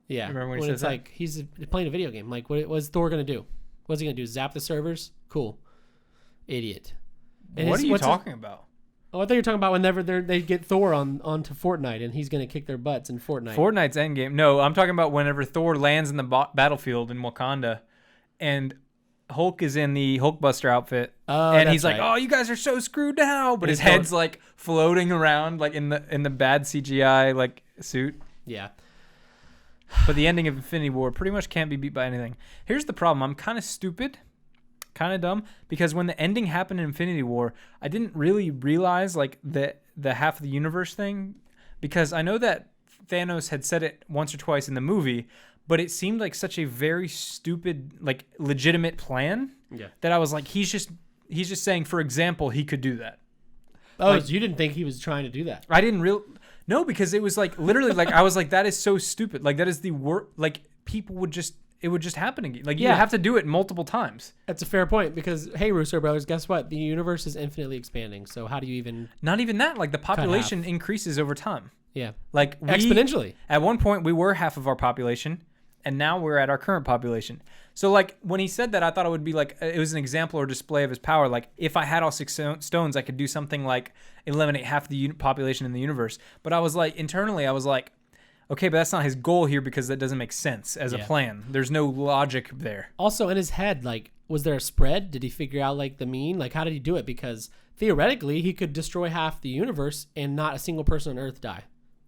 Yeah, remember when he it's says that? like he's playing a video game. Like, what was Thor gonna do? What's he gonna do? Zap the servers? Cool, idiot. And what are you talking about? Oh, I thought you were talking about whenever they get Thor onto Fortnite and he's gonna kick their butts in Fortnite. Fortnite's Endgame. No, I'm talking about whenever Thor lands in the battlefield in Wakanda, and Hulk is in the Hulkbuster outfit, and he's like, "Oh, you guys are so screwed now," but his head's like floating around, like in the bad CGI like suit. Yeah. But the ending of Infinity War pretty much can't be beat by anything. Here's the problem: I'm kind of stupid, kind of dumb, because when the ending happened in Infinity War, I didn't really realize like the half of the universe thing, because I know that Thanos had said it once or twice in the movie. But it seemed like such a very stupid, like legitimate plan that I was like, he's just saying, for example, he could do that. Oh, like, so you didn't think he was trying to do that? I didn't no, because it was like literally like I was like, that is so stupid. Like that is the worst. Like people would just it would just happen again. Like you have to do it multiple times. That's a fair point because hey, Russo brothers, guess what? The universe is infinitely expanding. So how do you even? Not even that. Like the population increases over time. Yeah, like exponentially. At one point, we were half of our population. And now we're at our current population. So, like, when he said that, I thought it would be like, it was an example or display of his power. Like, if I had all 6 stones, I could do something like eliminate half the population in the universe. But I was like, internally, I was like, okay, but that's not his goal here because that doesn't make sense as a plan. There's no logic there. Also, in his head, like, was there a spread? Did he figure out, like, the mean? Like, how did he do it? Because theoretically, he could destroy half the universe and not a single person on Earth die.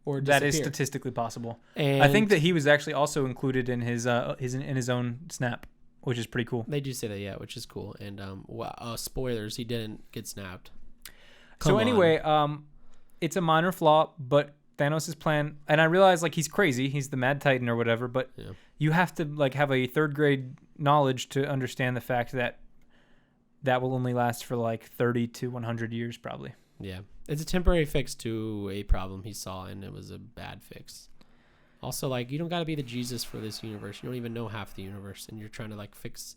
Or that is statistically possible. And I think that he was actually also included in his own snap, which is pretty cool. They do say that, yeah, which is cool. And spoilers, he didn't get snapped. Anyway, it's a minor flaw, but Thanos' plan, and I realize like he's crazy, he's the Mad Titan or whatever, but you have to like have a 3rd grade knowledge to understand the fact that will only last for like 30 to 100 years probably. Yeah. It's a temporary fix to a problem he saw, and it was a bad fix. Also, like, you don't got to be the Jesus for this universe. You don't even know half the universe, and you're trying to, like, fix...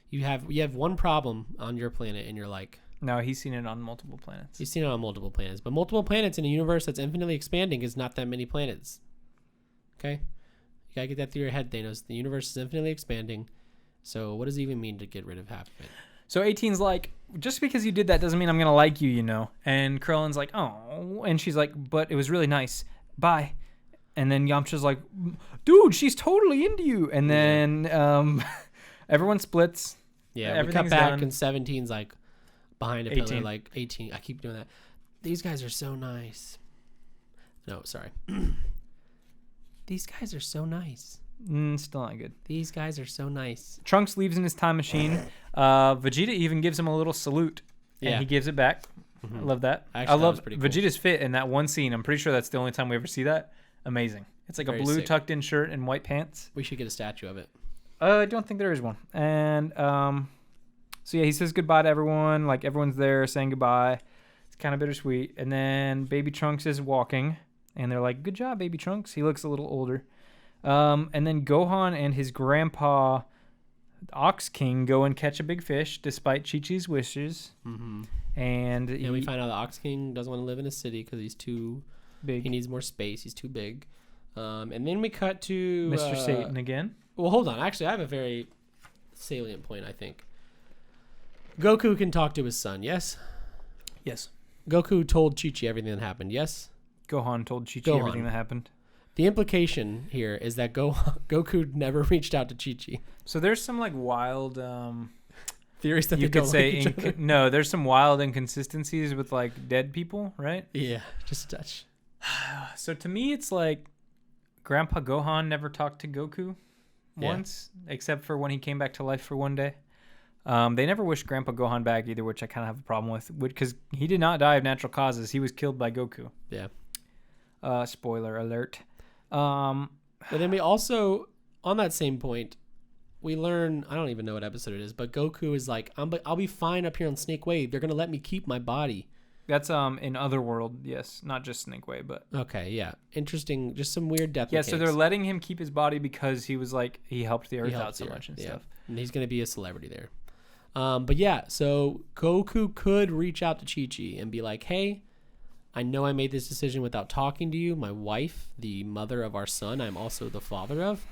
You have one problem on your planet, and you're like... No, he's seen it on multiple planets. He's seen it on multiple planets. But multiple planets in a universe that's infinitely expanding is not that many planets. Okay? You got to get that through your head, Thanos. The universe is infinitely expanding. So what does it even mean to get rid of half of it? So 18's like, just because you did that doesn't mean I'm going to like you, you know. And Krillin's like, oh. And she's like, but it was really nice. Bye. And then Yamcha's like, dude, she's totally into you. And then everyone splits. Yeah, we cut back and 17's like behind a pillar, like 18. I keep doing that. These guys are so nice. No, sorry. These guys are so nice. Still not good. These guys are so nice. Trunks leaves in his time machine. Vegeta even gives him a little salute, and he gives it back. I love that. Actually, I love cool. Vegeta's fit in that one scene. I'm pretty sure that's the only time we ever see that. Amazing. It's like very a blue tucked in shirt and white pants. We should get a statue of it. I don't think there is one. And so yeah, he says goodbye to everyone. Like everyone's there saying goodbye. It's kind of bittersweet. And then Baby Trunks is walking, and they're like, "Good job, Baby Trunks." He looks a little older. And then Gohan and his grandpa, Ox King, go and catch a big fish despite Chi-Chi's wishes. Mm-hmm. And we find out the Ox King doesn't want to live in a city because he's too big. He needs more space. He's too big. And then we cut to Mr. Satan again. Well, hold on. Actually, I have a very salient point, I think. Goku can talk to his son, yes? Yes. Goku told Chi-Chi everything that happened, yes? Gohan told Chi-Chi everything that happened. The implication here is that Goku never reached out to Chi-Chi. So there's some like wild theories that you they could don't say. like each other. No, there's some wild inconsistencies with like dead people, right? Yeah, just a touch. So to me, it's like Grandpa Gohan never talked to Goku once, except for when he came back to life for one day. They never wished Grandpa Gohan back either, which I kind of have a problem with, because he did not die of natural causes. He was killed by Goku. Yeah. Spoiler alert. But then we also, on that same point, we learn, I don't even know what episode it is, but Goku is like, I'll be fine up here on Snake Way. They're going to let me keep my body. That's in Otherworld, yes. Not just Snake Way, but... Okay, yeah. Interesting. Just some weird death mechanics. So they're letting him keep his body because he was like, he helped the Earth out so much and stuff. And he's going to be a celebrity there. But yeah, so Goku could reach out to Chi-Chi and be like, hey, I know I made this decision without talking to you. My wife, the mother of our son, I'm also the father of.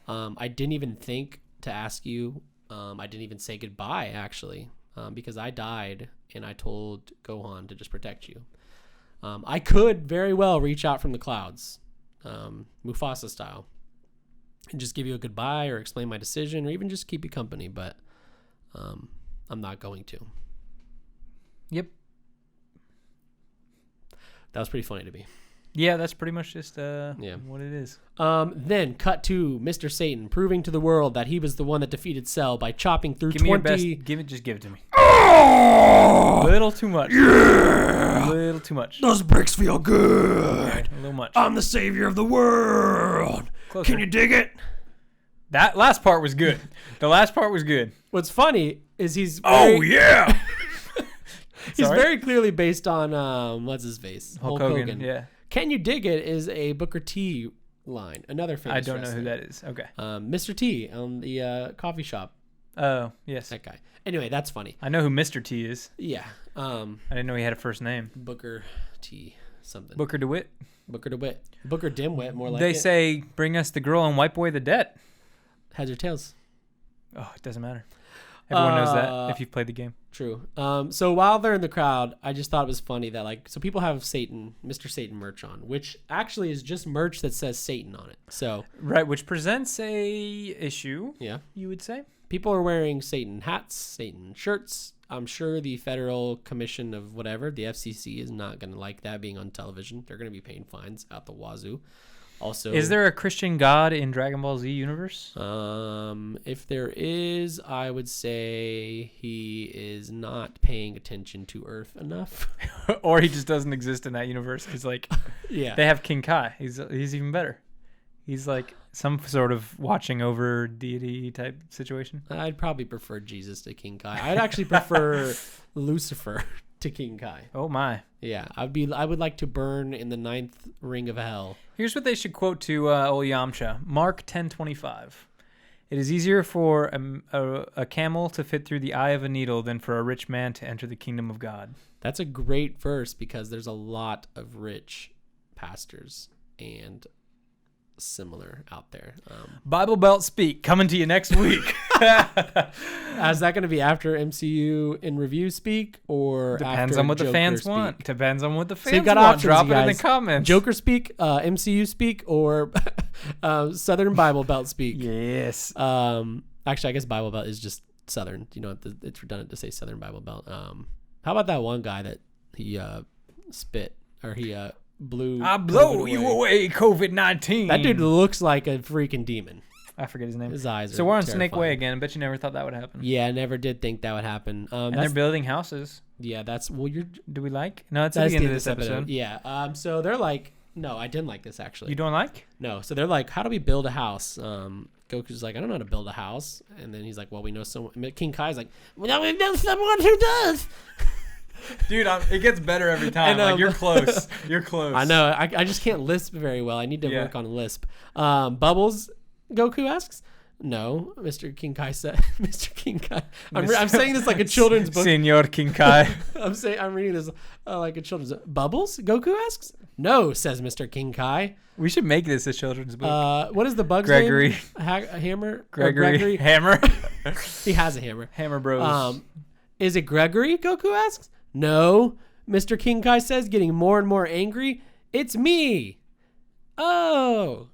I didn't even think to ask you. I didn't even say goodbye, actually, because I died and I told Gohan to just protect you. I could very well reach out from the clouds, Mufasa style, and just give you a goodbye or explain my decision or even just keep you company, but I'm not going to. Yep. That was pretty funny to me. Yeah, that's pretty much just what it is. Then cut to Mr. Satan proving to the world that he was the one that defeated Cell by chopping through Give me 20... your best. Just give it to me. Oh! A little too much. Yeah! A little too much. Those bricks feel good. Right, a little much. I'm the savior of the world. Closer. Can you dig it? That last part was good. The last part was good. What's funny is he's yeah. He's very clearly based on what's his face? Hulk Hogan. Yeah. Can you dig it is a Booker T line. Another famous I don't wrestler. know who that is. Okay. Mr. T on the coffee shop. Oh, yes. That guy. Anyway, that's funny. I know who Mr. T is. Yeah. I didn't know he had a first name. Booker T something. Booker DeWitt. Booker DeWitt. Booker Dimwit, more like They say, bring us the girl and wipe away the debt. Heads or tails? Oh, it doesn't matter. Everyone knows that if you've played the game. True. So while they're in the crowd, I just thought it was funny that so people have Mr. Satan merch on, which actually is just merch that says Satan on it. So right, which presents a issue. Yeah, you would say people are wearing Satan hats, Satan shirts. I'm sure the Federal Commission of whatever, the FCC, is not going to like that being on television. They're going to be paying fines out the wazoo. Also, is there a Christian God in Dragon Ball Z universe? If there is, I would say he is not paying attention to Earth enough, or he just doesn't exist in that universe. Because they have King Kai. He's even better. He's like some sort of watching over deity type situation. I'd probably prefer Jesus to King Kai. I'd actually prefer Lucifer to King Kai. Oh my. Yeah, I would like to burn in the 9th ring of hell. Here's what they should quote to old Yamcha. Mark 10:25. It is easier for a camel to fit through the eye of a needle than for a rich man to enter the kingdom of God. That's a great verse because there's a lot of rich pastors and similar out there. Bible Belt Speak coming to you next week. Is that going to be after MCU in review speak or depends after on what Joker the fans speak? Want. Depends on what the fans so you've got want. Options, Drop you it in the guys. comments. Joker speak, MCU speak, or Southern Bible Belt speak. Yes. Actually, I guess Bible Belt is just Southern. You know, it's redundant to say Southern Bible Belt. How about that one guy that he spit or he blew? I blow you away, COVID-19. That dude looks like a freaking demon. I forget his name. His eyes are So we're on terrifying. Snake Way again. I bet you never thought that would happen. Yeah, I never did think that would happen. And they're building houses. Yeah, that's Do we like? No, it's at the end of this episode. Yeah. So they're like, no, I didn't like this actually. You don't like? No. So they're like, how do we build a house? Goku's like, I don't know how to build a house. And then he's like, well, we know someone. King Kai's like, well, we know someone who does. Dude, it gets better every time. Like you're close. You're close. I know. I just can't lisp very well. I need to work on lisp. Bubbles, Goku asks. No, Mr. King Kai said. Mr. King Kai. I'm saying this like a children's book. Senor King Kai. I'm reading this like a children's book. Bubbles? Goku asks. No, says Mr. King Kai. We should make this a children's book. What is the bug's Gregory. name? Hammer? Gregory. Hammer. He has a hammer. Hammer Bros. Is it Gregory? Goku asks. No, Mr. King Kai says, getting more and more angry. It's me. Oh.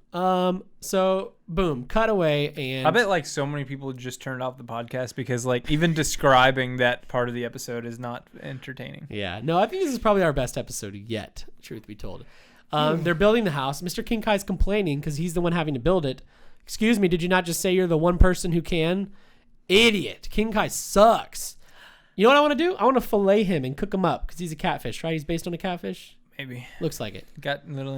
So boom, cut away, and I bet so many people just turned off the podcast because even describing that part of the episode is not entertaining. Yeah. No, I think this is probably our best episode yet, truth be told. They're building the house. Mr. King Kai's complaining because he's the one having to build it. Excuse me, did you not just say you're the one person who can? Idiot. King Kai sucks. You know what I want to do? I want to fillet him and cook him up because he's a catfish, right? He's based on a catfish? Maybe. Looks like it. Got little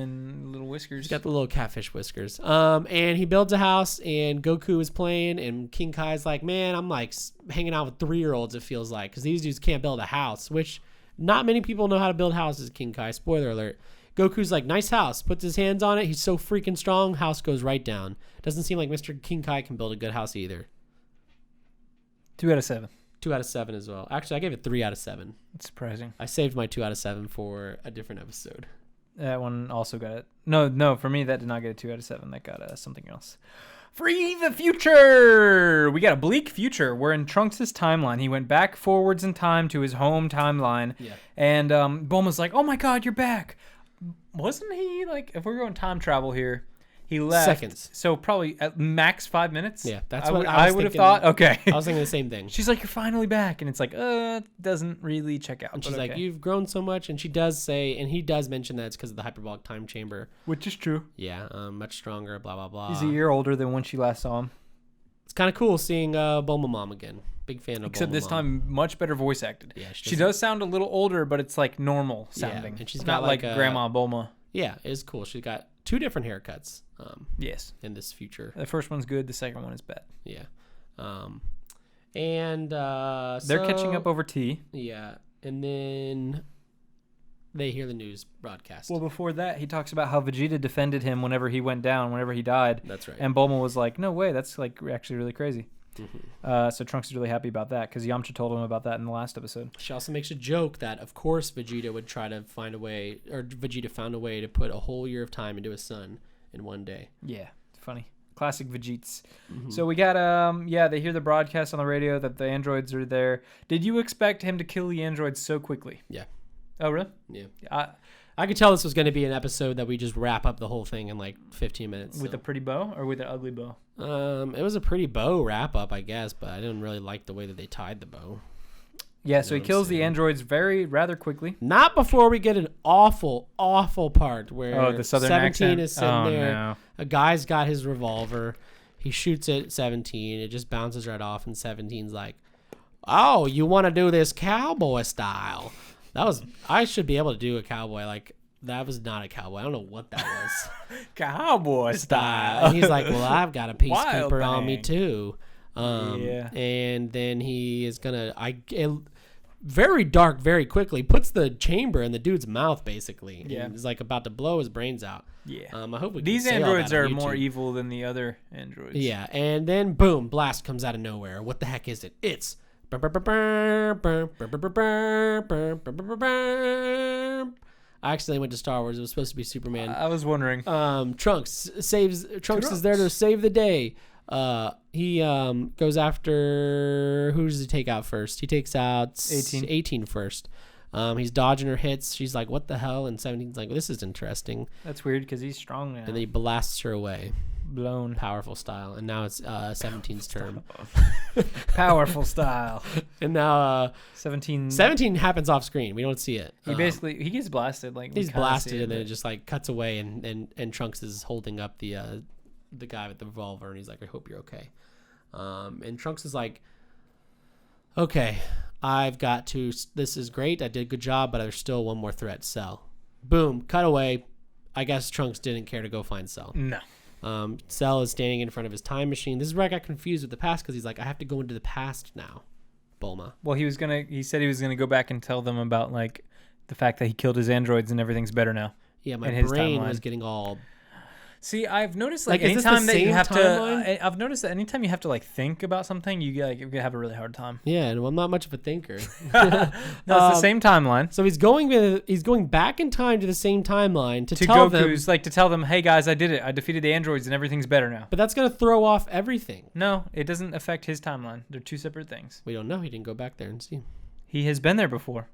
whiskers. He's got the little catfish whiskers. And he builds a house, and Goku is playing, and King Kai's like, man, I'm like hanging out with 3-year-olds, it feels like, because these dudes can't build a house, which not many people know how to build houses, King Kai. Spoiler alert. Goku's like, nice house. Puts his hands on it. He's so freaking strong. House goes right down. Doesn't seem like Mr. King Kai can build a good house either. 2 out of 7. 2 out of 7 as well. Actually, I gave it 3 out of 7. That's surprising. I saved my 2 out of 7 for a different episode. That one also got it. No, for me, that did not get a 2 out of 7. That got something else. Free the future! We got a bleak future. We're in Trunks' timeline. He went back forwards in time to his home timeline. Yeah. And Bulma's like, oh my god, you're back. Wasn't he, like, if we're going time travel here, he left. Seconds. So probably at max 5 minutes? Yeah, that's what what I would have thought. Okay. I was thinking the same thing. She's like, you're finally back. And it's like, doesn't really check out. And she's okay. like, you've grown so much. And she does say, and he does mention that it's because of the hyperbolic time chamber. Which is true. Yeah, much stronger, blah, blah, blah. He's a year older than when she last saw him. It's kind of cool seeing Bulma Mom again. Big fan of Except Bulma this Mom. time, much better voice acted. Yeah, she does sound a little older, but it's like normal sounding. Yeah, and she's It's got not like like a- Grandma Bulma. Yeah, it's cool. She's got 2 different haircuts Yes. in this future. The first one's good. The second one is bad. Yeah. And They're catching up over tea. Yeah. And then they hear the news broadcast. Well, before that, he talks about how Vegeta defended him whenever he went down, whenever he died. That's right. And Bulma was like, no way, that's like actually really crazy. Mm-hmm. So Trunks is really happy about that because Yamcha told him about that in the last episode. She also makes a joke that, of course, Vegeta would try to find a way, or Vegeta found a way to put a whole year of time into his son in one day. Yeah, it's funny. Classic Vegeets. Mm-hmm. So we got, they hear the broadcast on the radio that the androids are there. Did you expect him to kill the androids so quickly? Yeah. Oh, really? Yeah. I could tell this was going to be an episode that we just wrap up the whole thing in like 15 minutes. With a pretty bow or with an ugly bow? It was a pretty bow wrap up, I guess, but I didn't really like the way that they tied the bow. Yeah, so You he know what kills I'm the saying? androids rather quickly. Not before we get an awful part where Oh, the southern 17 accent? is sitting Oh, there. no. A guy's got his revolver. He shoots at 17. It just bounces right off, and 17's like, oh, you want to do this cowboy style? I should be able to do a cowboy. Like, that was not a cowboy. I don't know what that was. Cowboy style. And he's like, well, I've got a Wild peacekeeper on me thing. too. Yeah. And then he is going to, very dark, very quickly, puts the chamber in the dude's mouth, basically. Yeah. And he's like about to blow his brains out. Yeah. I hope we can These say all androids that on are more YouTube. evil than the other androids. Yeah, and then boom, blast comes out of nowhere. What the heck is it? It's I accidentally went to Star Wars. It was supposed to be Superman. I was wondering. Trunks is there to save the day. He goes after, who does he take out first? He takes out 18 first. He's dodging her hits. She's like, what the hell? And 17's like, this is interesting. That's weird because he's strong now. And then he blasts her away. Blown. Powerful style. And now it's 17's turn. Powerful style. And now 17 happens off screen. We don't see it. He basically he gets blasted. Like we He's kinda blasted, see and then but- it just like cuts away, and Trunks is holding up the guy with the revolver, and he's like, I hope you're okay. And Trunks is like, okay, I've got to, this is great, I did a good job, but there's still one more threat, Cell. Boom, cut away. I guess Trunks didn't care to go find Cell. No. Cell is standing in front of his time machine. This is where I got confused with the past, because he's like, I have to go into the past now, Bulma. Well, he said he was gonna go back and tell them about like the fact that he killed his androids and everything's better now. Yeah, my in his brain timeline. was getting all... See, I've noticed like Like, is this the anytime that you same have timeline? to, I've noticed that anytime you have to like think about something, you have a really hard time. Yeah, and I'm not much of a thinker. No, it's the same timeline. So he's going back in time to the same timeline to To tell them, Goku's like to tell them, hey guys, I did it. I defeated the androids and everything's better now. but that's gonna throw off everything. No, it doesn't affect his timeline. They're two separate things. We don't know. He didn't go back there and see. He has been there before.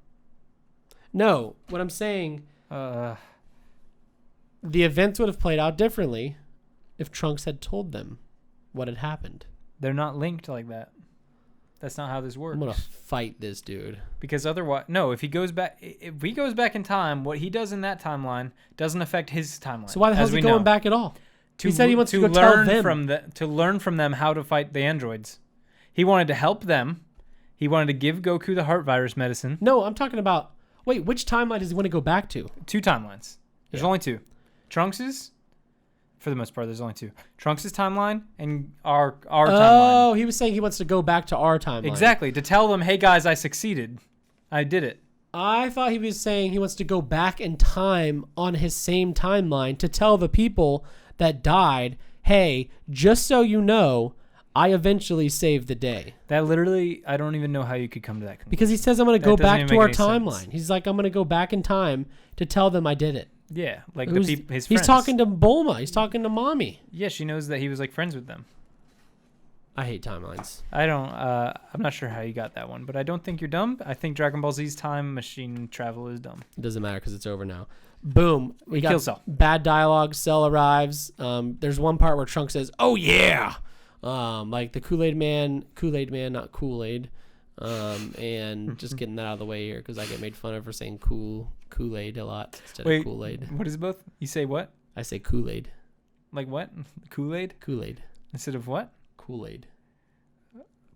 No, what I'm saying, the events would have played out differently if Trunks had told them what had happened. They're not linked like that. That's not how this works. I'm gonna fight this dude. Because otherwise, no. If he goes back in time, what he does in that timeline doesn't affect his timeline. So why the hell is he going back at all? He said he wants to go tell them. To learn from them how to fight the androids. He wanted to help them. He wanted to give Goku the heart virus medicine. No, I'm talking about. Wait, which timeline does he want to go back to? 2 timelines. There's only 2. Trunks's. For the most part, there's only 2. Trunks' timeline and our timeline. Oh, he was saying he wants to go back to our timeline. Exactly. To tell them, hey, guys, I succeeded. I did it. I thought he was saying he wants to go back in time on his same timeline to tell the people that died, hey, just so you know, I eventually saved the day. That literally, I don't even know how you could come to that conclusion. Because he says I'm going to go back to our timeline. He's like, I'm going to go back in time to tell them I did it. Yeah, like his friends. He's talking to Bulma. He's talking to Mommy. Yeah, she knows that he was like friends with them. I hate timelines. I'm not sure how you got that one, but I don't think you're dumb. I think Dragon Ball Z's time machine travel is dumb. It doesn't matter because it's over now. Boom. We got kills Cell. Bad dialogue. Cell arrives. There's one part where Trunks says, "Oh yeah," like the Kool-Aid man, not Kool-Aid. And just getting that out of the way here because I get made fun of for saying Kool-Aid a lot instead of Kool-Aid. What is both? You say what? I say Kool-Aid. Like what? Kool-Aid? Kool-Aid. Instead of what? Kool-Aid.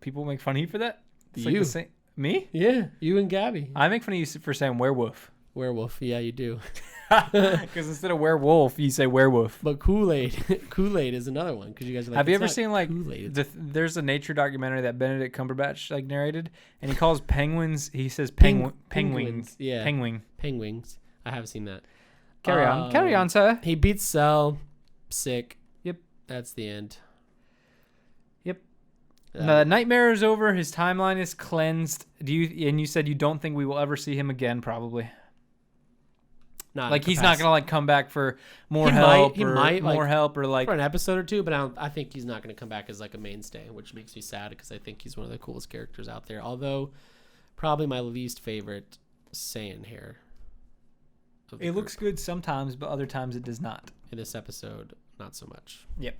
People make fun of you for that? It's you. Like the same. Me? Yeah, you and Gabby. I make fun of you for saying werewolf. Werewolf. Yeah, you do. Because instead of werewolf, you say werewolf. But Kool-Aid is another one because you guys are like. Have you ever seen like Kool-Aid? There's a nature documentary that Benedict Cumberbatch like narrated, and he calls penguins. He says penguins. Yeah. Penguins. I haven't seen that. Carry on, sir. He beats Cell. Sick. Yep. That's the end. Yep. The nightmare is over. His timeline is cleansed. And you said you don't think we will ever see him again, probably. Not like he's not gonna like come back for more help or like for an episode or two, but I think he's not gonna come back as like a mainstay, which makes me sad because I think he's one of the coolest characters out there. Although, probably my least favorite Saiyan hair. It looks good sometimes, but other times it does not. In this episode, not so much. Yep.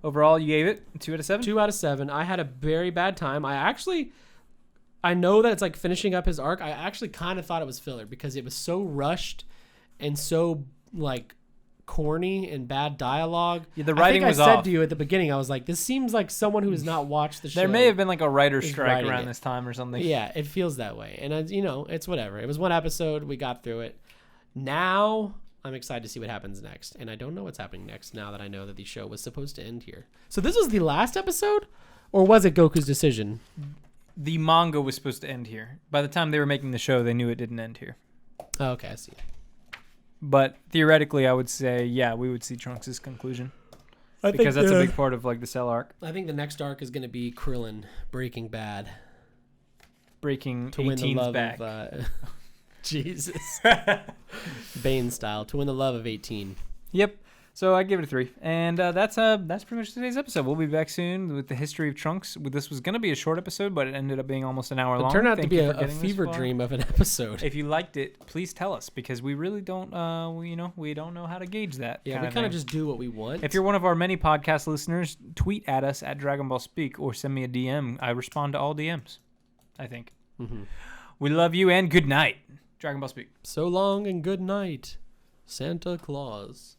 Overall, you gave it 2 out of 7. 2 out of 7. I had a very bad time. I know that it's like finishing up his arc. I actually kind of thought it was filler because it was so rushed and so like corny and bad dialogue. Yeah, the writing was off. I said to you at the beginning, I was like, this seems like someone who has not watched the show. There may have been like a writer's strike around this time or something. Yeah, it feels that way. And it's whatever. It was one episode. We got through it. Now I'm excited to see what happens next. And I don't know what's happening next now that I know that the show was supposed to end here. So this was the last episode? Or was it Goku's decision? The manga was supposed to end here. By the time they were making the show, they knew it didn't end here. Oh, okay, I see. But theoretically, I would say, yeah, we would see Trunks' conclusion. Because that's a big part of like the Cell arc. I think the next arc is going to be Krillin Breaking Bad. Breaking to win the love back. Of, Jesus. Bane style. To win the love of 18. Yep. So I give it a 3. And that's pretty much today's episode. We'll be back soon with the history of Trunks. This was going to be a short episode, but it ended up being almost an hour long. It turned out to be a fever dream of an episode. If you liked it, please tell us because we really don't, we don't know how to gauge that. Yeah, we kind of just do what we want. If you're one of our many podcast listeners, tweet at us at Dragonball Speak or send me a DM. I respond to all DMs, I think. Mm-hmm. We love you and good night. Dragon Ball Speak. So long and good night, Santa Claus.